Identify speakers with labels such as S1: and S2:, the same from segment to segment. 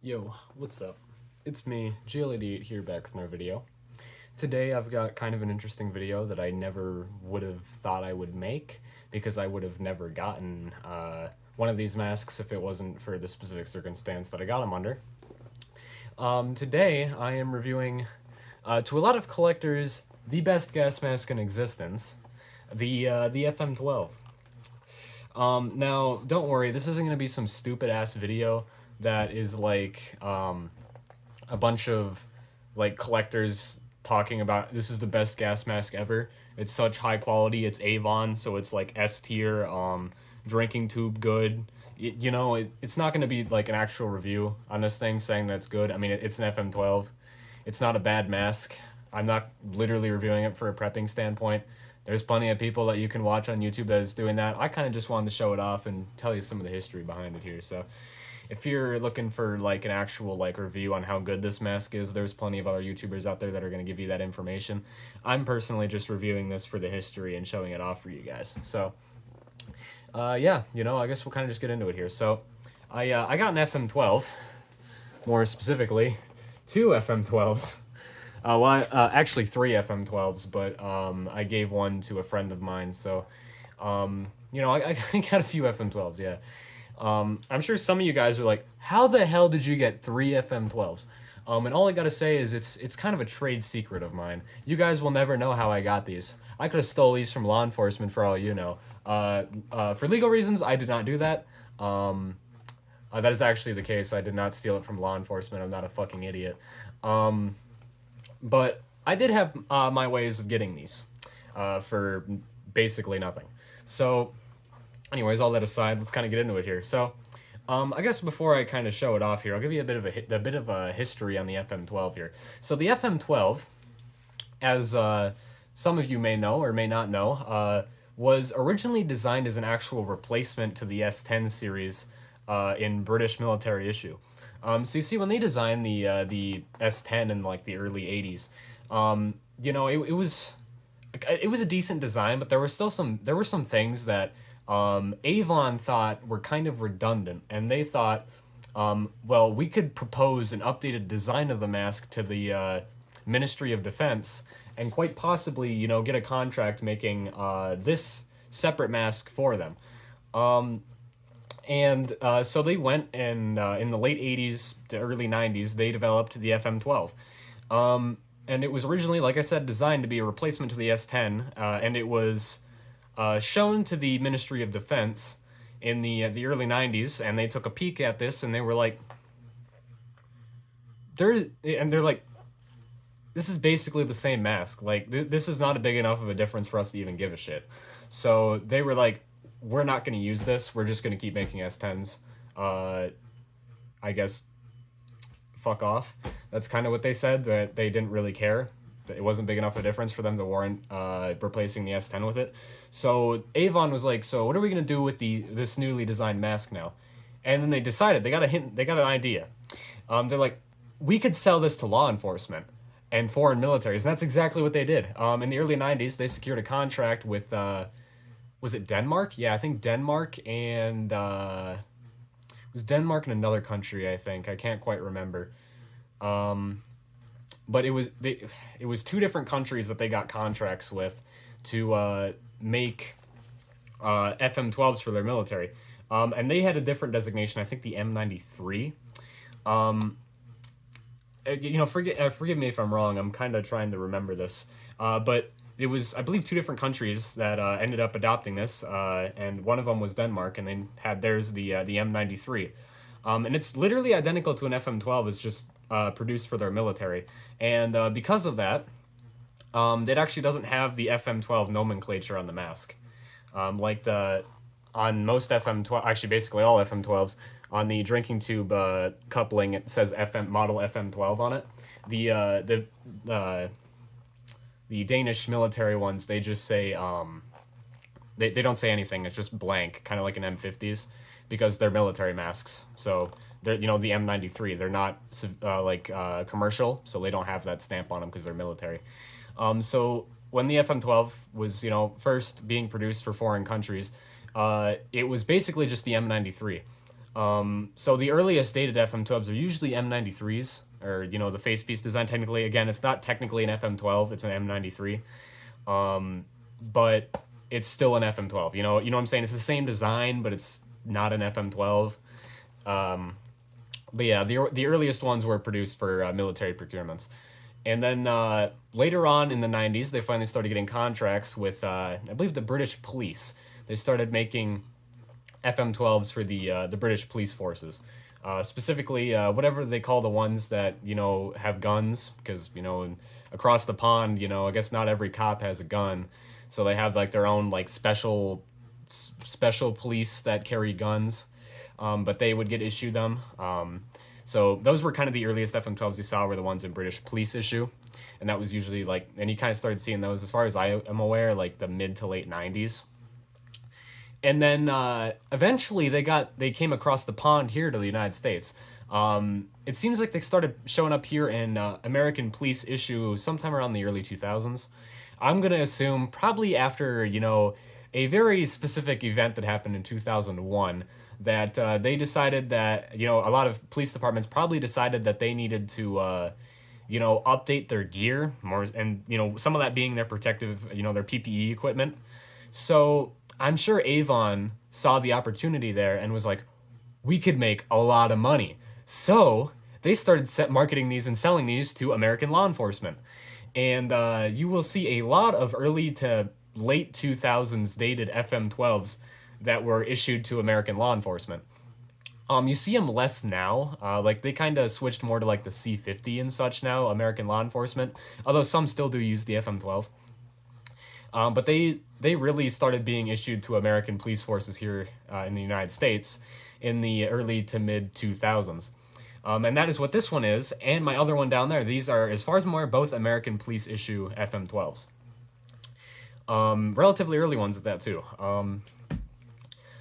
S1: Yo, what's up? It's me, GLAD here back with another video. Today I've got kind of an interesting video that I never would have thought I would make because I would have never gotten one of these masks if it wasn't for the specific circumstance that I got them under. Today I am reviewing, to a lot of collectors, the best gas mask in existence, the FM12. Now, don't worry, this isn't going to be some stupid ass video that is like a bunch of like collectors talking about this is the best gas mask ever. It's such high quality. It's Avon, so it's like S tier, drinking tube good. It's not going to be like an actual review on this thing saying that it's good. I mean, it's an FM12. It's not a bad mask. I'm not literally reviewing it for a prepping standpoint. There's plenty of people that you can watch on YouTube that is doing that. I kind of just wanted to show it off and tell you some of the history behind it here. So if you're looking for like an actual like review on how good this mask is, there's plenty of other YouTubers out there that are going to give you that information. I'm personally just reviewing this for the history and showing it off for you guys. So yeah, I guess we'll kind of just get into it here. So I got an FM12, more specifically, two FM12s. Actually three FM12s, but I gave one to a friend of mine. So, I got a few FM12s, yeah. I'm sure some of you guys are like, how the hell did you get three FM12s? And all I gotta say is it's kind of a trade secret of mine. You guys will never know how I got these. I could have stole these from law enforcement for all you know. For legal reasons, I did not do that. That is actually the case. I did not steal it from law enforcement. I'm not a fucking idiot. But I did have my ways of getting these for basically nothing. So, anyways, all that aside, let's kind of get into it here. So, I guess before I kind of show it off here, I'll give you a bit of a history on the FM12 here. So the FM12, as some of you may know or may not know, was originally designed as an actual replacement to the S10 series in British military issue. So you see, when they designed the S10 in like the early '80s, it was a decent design, but there were some things that Avon thought were kind of redundant, and they thought, well, we could propose an updated design of the mask to the Ministry of Defense, and quite possibly, get a contract making this separate mask for them. So they went and in the late 80s to early 90s, they developed the FM12. And it was originally, like I said, designed to be a replacement to the S10, and it was shown to the Ministry of Defense in the early 90s, and they took a peek at this, and they were like, they're like, this is basically the same mask. Like, this is not a big enough of a difference for us to even give a shit. So they were like, we're not going to use this. We're just going to keep making S10s. I guess, fuck off. That's kind of what they said, that they didn't really care. It wasn't big enough of a difference for them to warrant replacing the S10 with it. So Avon was like, so what are we going to do with this newly designed mask now? And then they decided, they got an idea. They're like, we could sell this to law enforcement and foreign militaries, and that's exactly what they did. In the early 90s, they secured a contract with, was it Denmark? Yeah, I think Denmark and, it was Denmark and another country, I think. I can't quite remember. But it was two different countries that they got contracts with to make FM12s for their military. And they had a different designation, I think the M93. Forgive me if I'm wrong. I'm kind of trying to remember this. But it was, I believe, two different countries that ended up adopting this, and one of them was Denmark, and they had theirs, the M93. And it's literally identical to an FM12. It's just produced for their military. And because of that, it actually doesn't have the FM12 nomenclature on the mask. On most FM12, actually basically all FM12s, on the drinking tube coupling, it says model FM12 on it. The Danish military ones, they just say, they don't say anything. It's just blank, kind of like an M50s, because they're military masks. So they're, the M93, they're not commercial, so they don't have that stamp on them because they're military. So when the FM12 was, first being produced for foreign countries, it was basically just the M93. So the earliest dated FM12s are usually M93s, or the facepiece design. Technically, again, it's not technically an FM12; it's an M93, but it's still an FM12. You know what I'm saying? It's the same design, but it's not an FM12. But yeah, the earliest ones were produced for military procurements. And then later on in the 90s, they finally started getting contracts with, I believe, the British police. They started making FM12s for the British police forces. Specifically, whatever they call the ones that, have guns, because, across the pond, I guess not every cop has a gun. So they have, like, their own, like, special police that carry guns, but they would get issued them. So those were kind of the earliest FM12s you saw were the ones in British police issue. And that was usually like, and you kind of started seeing those, as far as I am aware, like the mid to late 90s. And then eventually they came across the pond here to the United States. It seems like they started showing up here in American police issue sometime around the early 2000s. I'm going to assume probably after, a very specific event that happened in 2001, that they decided that, a lot of police departments probably decided that they needed to, update their gear more, and, some of that being their protective, their PPE equipment. So I'm sure Avon saw the opportunity there and was like, we could make a lot of money. So they started marketing these and selling these to American law enforcement. And you will see a lot of early to late 2000s dated FM12s that were issued to American law enforcement. You see them less now. Like they kind of switched more to like the C50 and such now, American law enforcement. Although some still do use the FM12. But they really started being issued to American police forces here in the United States in the early to mid 2000s. And that is what this one is, and my other one down there. These are, as far as I'm aware, both American police issue FM12s. Relatively early ones at that too.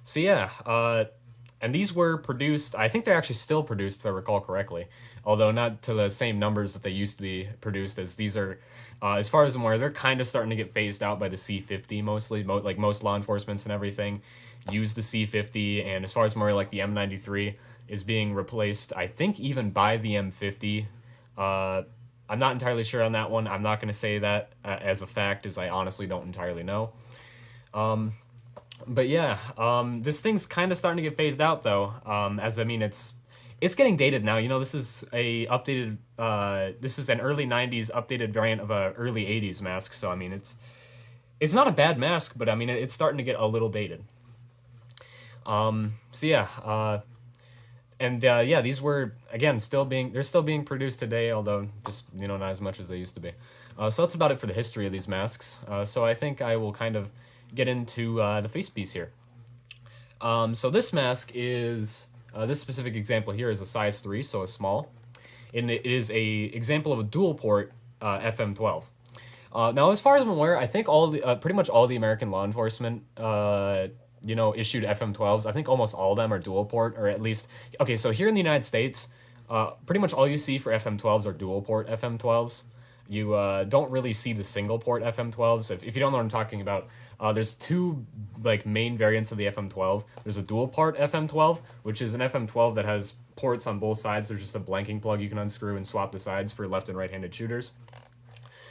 S1: So yeah, and these were produced, I think they're actually still produced if I recall correctly, although not to the same numbers that they used to be produced, as these are, as far as I'm aware, they're kind of starting to get phased out by the C50 mostly, like most law enforcements and everything use the C50, and as far as I'm aware, like the M93 is being replaced, I think even by the M50. I'm not entirely sure on that one. I'm not going to say that as a fact, as I honestly don't entirely know. But yeah, this thing's kind of starting to get phased out though. As I mean, it's getting dated now. This is a updated. This is an early '90s updated variant of a early '80s mask. So I mean, it's not a bad mask, but I mean, it's starting to get a little dated. So yeah, and yeah, these were again they're still being produced today, although just not as much as they used to be. So that's about it for the history of these masks. So I think I will kind of get into the face piece here. So this mask is this specific example here is a size 3, so a small, and it is a example of a dual port FM12. Now, as far as I'm aware, I think all the pretty much all the American law enforcement issued FM12s. I think almost all of them are dual port, or at least okay. So here in the United States, pretty much all you see for FM12s are dual port FM12s. You don't really see the single port FM12s. If you don't know what I'm talking about, there's two like main variants of the FM12. There's a dual port FM12, which is an FM12 that has ports on both sides. There's just a blanking plug you can unscrew and swap the sides for left and right-handed shooters.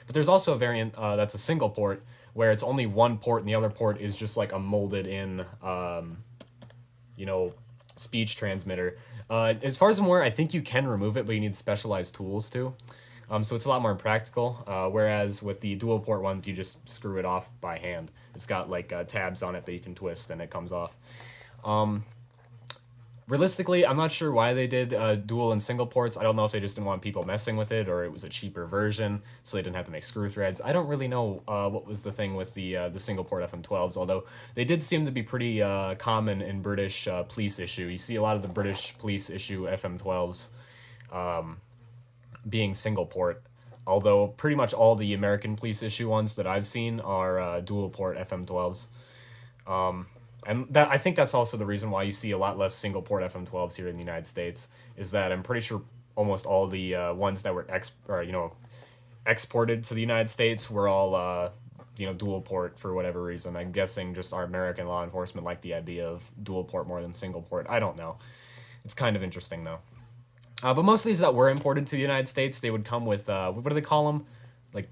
S1: But there's also a variant that's a single port, where it's only one port and the other port is just like a molded in, speech transmitter. As far as I'm aware, I think you can remove it, but you need specialized tools too. So it's a lot more impractical, whereas with the dual port ones, you just screw it off by hand. It's got like tabs on it that you can twist and it comes off. Realistically, I'm not sure why they did dual and single ports. I don't know if they just didn't want people messing with it, or it was a cheaper version, so they didn't have to make screw threads. I don't really know what was the thing with the single port FM12s, although they did seem to be pretty common in British police issue. You see a lot of the British police issue FM12s being single port, although pretty much all the American police issue ones that I've seen are dual port FM12s. And that, I think that's also the reason why you see a lot less single port FM12s here in the United States, is that I'm pretty sure almost all the ones that were exported to the United States were all dual port for whatever reason. I'm guessing just our American law enforcement liked the idea of dual port more than single port. I don't know. It's kind of interesting though. But most of these that were imported to the United States, they would come with what do they call them? Like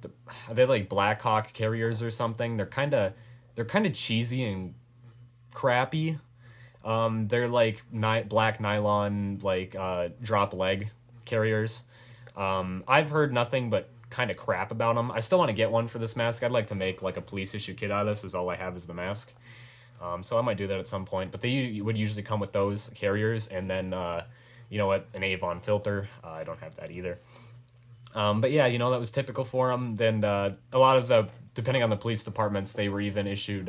S1: are they like Black Hawk carriers or something? They're kind of cheesy and crappy. They're like black nylon like drop leg carriers. I've heard nothing but kind of crap about them. I still want to get one for this mask. I'd like to make like a police issue kit out of this. Is all I have is the mask. So I might do that at some point. But they would usually come with those carriers, and then you know what, an Avon filter. I don't have that either. But yeah, you know, that was typical for them. Then a lot of the, depending on the police departments, they were even issued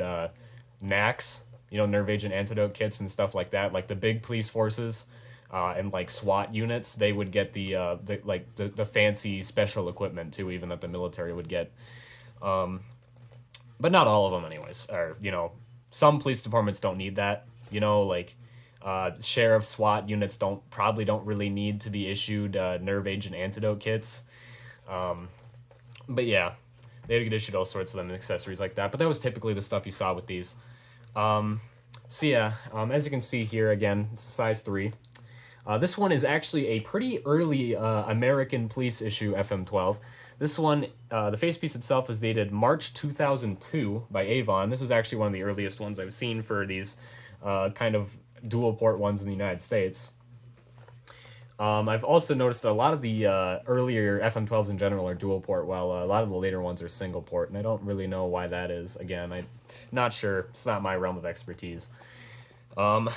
S1: NACs, you know, nerve agent antidote kits and stuff like that. Like the big police forces and like SWAT units, they would get the fancy special equipment too, even that the military would get. But not all of them, anyways. Or you know, some police departments don't need that. You know, like sheriff SWAT units probably don't really need to be issued nerve agent antidote kits. But yeah, they get issued all sorts of them and accessories like that. But that was typically the stuff you saw with these. So yeah, as you can see here again, it's a size 3. This one is actually a pretty early American police issue FM12. This one, the facepiece itself is dated March 2002 by Avon. This is actually one of the earliest ones I've seen for these kind of dual port ones in the United States. I've also noticed that a lot of the earlier FM12s in general are dual port, while a lot of the later ones are single port, and I don't really know why that is. Again, I'm not sure. It's not my realm of expertise.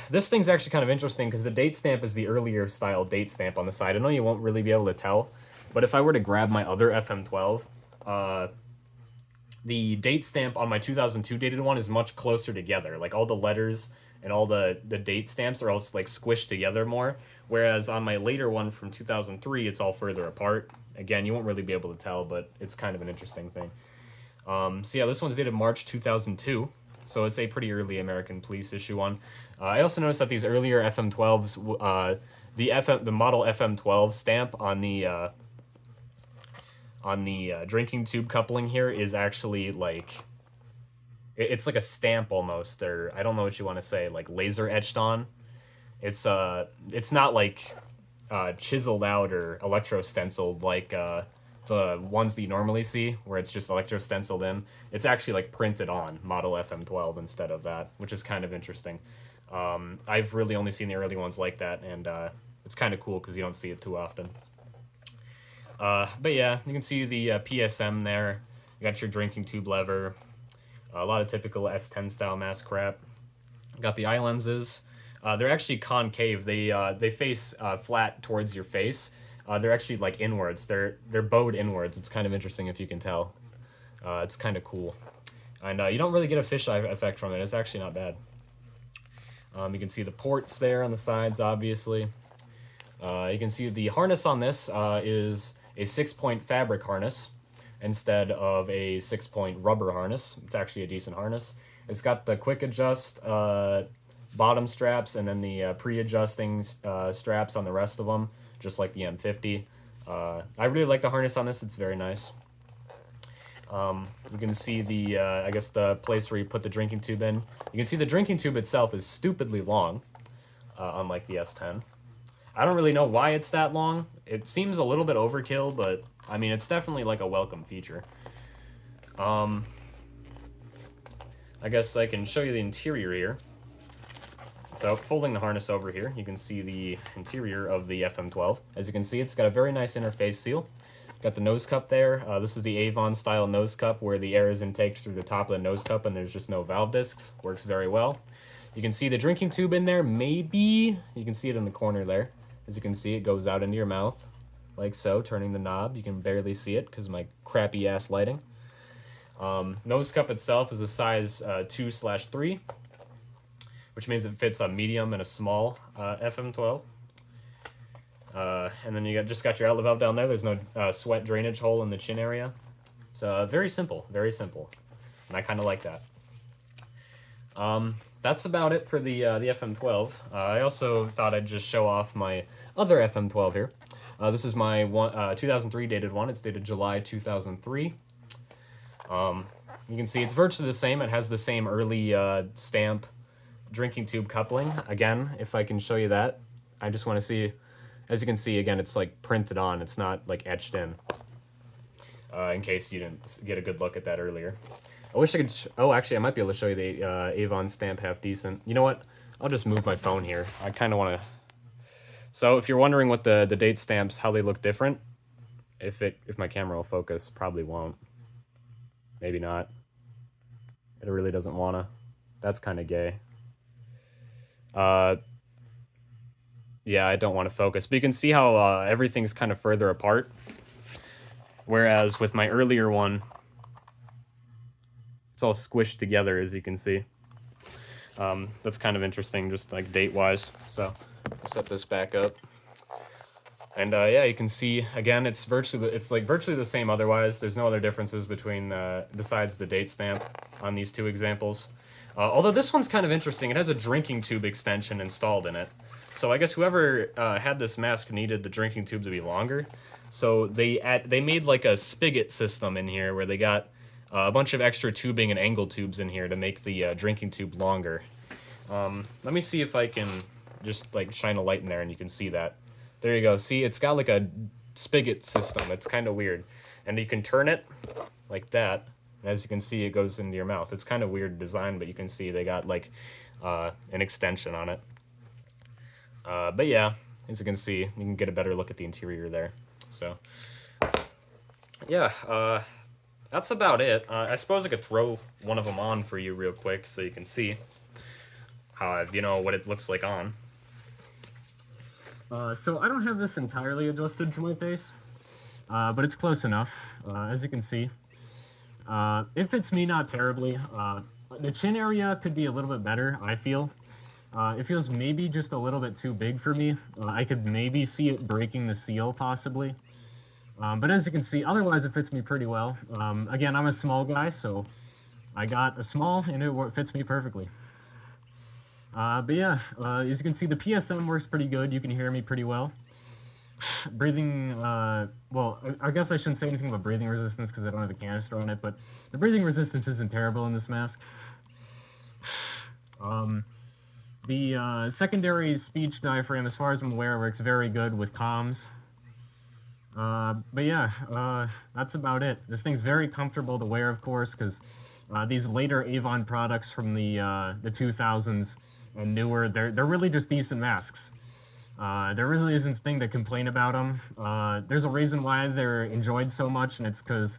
S1: This thing's actually kind of interesting because the date stamp is the earlier style date stamp on the side. I know you won't really be able to tell, but if I were to grab my other FM12, the date stamp on my 2002 dated one is much closer together. Like all the letters and all the date stamps are all like squished together more, whereas on my later one from 2003, it's all further apart. Again, you won't really be able to tell, but it's kind of an interesting thing. So yeah, this one's dated March 2002, so it's a pretty early American police issue one. I also noticed that these earlier FM12s, the model FM12 stamp on the drinking tube coupling here is actually like, it's like a stamp almost, or I don't know what you want to say, like laser etched on. It's not like chiseled out or electro stenciled like the ones that you normally see, where it's just electro stenciled in. It's actually like printed on model FM12 instead of that, which is kind of interesting. I've really only seen the early ones like that, and it's kind of cool because you don't see it too often. But yeah, you can see the PSM there. You got your drinking tube lever. A lot of typical S10 style mask crap. Got the eye lenses. They're actually concave. They face flat towards your face. They're actually like inwards. They're bowed inwards. It's kind of interesting if you can tell. It's kind of cool. And you don't really get a fisheye effect from it. It's actually not bad. You can see the ports there on the sides, obviously. You can see the harness on this is a 6-point fabric harness instead of a 6-point rubber harness. It's actually a decent harness. It's got the quick adjust bottom straps and then the pre-adjusting straps on the rest of them, just like the M50. I really like the harness on this. It's very nice. You can see the, I guess the place where you put the drinking tube in. You can see the drinking tube itself is stupidly long, unlike the S10. I don't really know why it's that long. It seems a little bit overkill, but I mean, it's definitely like a welcome feature. I guess I can show you the interior here. So folding the harness over here, you can see the interior of the FM12. As you can see, it's got a very nice interface seal. Got the nose cup there. This is the Avon style nose cup where the air is intaked through the top of the nose cup and there's just no valve discs. Works very well. You can see the drinking tube in there, maybe. You can see it in the corner there. As you can see, it goes out into your mouth, like so, turning the knob. You can barely see it because of my crappy ass lighting. Nose cup itself is a size 2/3, which means it fits a medium and a small FM12. And then you just got your outlet valve down there. There's no sweat drainage hole in the chin area. So very simple, very simple. And I kind of like that. That's about it for the FM12. I also thought I'd just show off my other FM12 here. This is my 2003 dated one. It's dated July 2003. You can see it's virtually the same. It has the same early stamp drinking tube coupling. Again, if I can show you that. I just want to see, as you can see, again, it's like printed on. It's not like etched in case you didn't get a good look at that earlier. I wish I could, oh, actually, I might be able to show you the Avon stamp half decent. You know what? I'll just move my phone here. I kind of want to, so if you're wondering what the date stamps, how they look different, if my camera will focus, probably won't. Maybe not. It really doesn't wanna. That's kind of gay. Yeah, I don't want to focus. But you can see how everything's kind of further apart. Whereas with my earlier one, it's all squished together, as you can see. That's kind of interesting, just like date-wise. So I'll set this back up. And yeah, you can see again, it's virtually the same. Otherwise, there's no other differences between besides the date stamp on these two examples. Although this one's kind of interesting. It has a drinking tube extension installed in it. So I guess whoever had this mask needed the drinking tube to be longer. So they made like a spigot system in here where they got a bunch of extra tubing and angle tubes in here to make the drinking tube longer. Let me see if I can just like shine a light in there and you can see that. There you go. See, it's got like a spigot system. It's kind of weird. And you can turn it like that. As you can see, it goes into your mouth. It's kind of weird design, but you can see they got like an extension on it. But yeah, as you can see, you can get a better look at the interior there. So yeah, that's about it. I suppose I could throw one of them on for you real quick so you can see how, you know, what it looks like on. So I don't have this entirely adjusted to my face, but it's close enough, as you can see. It fits me not terribly. The chin area could be a little bit better, I feel. It feels maybe just a little bit too big for me. I could maybe see it breaking the seal, possibly. But as you can see, otherwise it fits me pretty well. Again, I'm a small guy, so I got a small, and it fits me perfectly. But yeah, as you can see, the PSM works pretty good. You can hear me pretty well. Breathing, well, I guess I shouldn't say anything about breathing resistance because I don't have a canister on it, but the breathing resistance isn't terrible in this mask. The secondary speech diaphragm, as far as I'm aware, works very good with comms. But yeah, that's about it. This thing's very comfortable to wear, of course, because these later Avon products from the 2000s and newer, they're really just decent masks. There really isn't a thing to complain about them. There's a reason why they're enjoyed so much, and it's because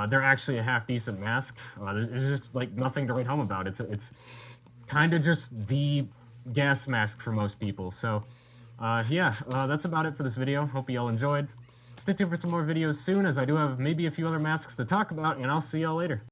S1: they're actually a half-decent mask. There's just like nothing to write home about. It's kind of just the gas mask for most people. So yeah, that's about it for this video. Hope you all enjoyed. Stay tuned for some more videos soon, as I do have maybe a few other masks to talk about, and I'll see y'all later.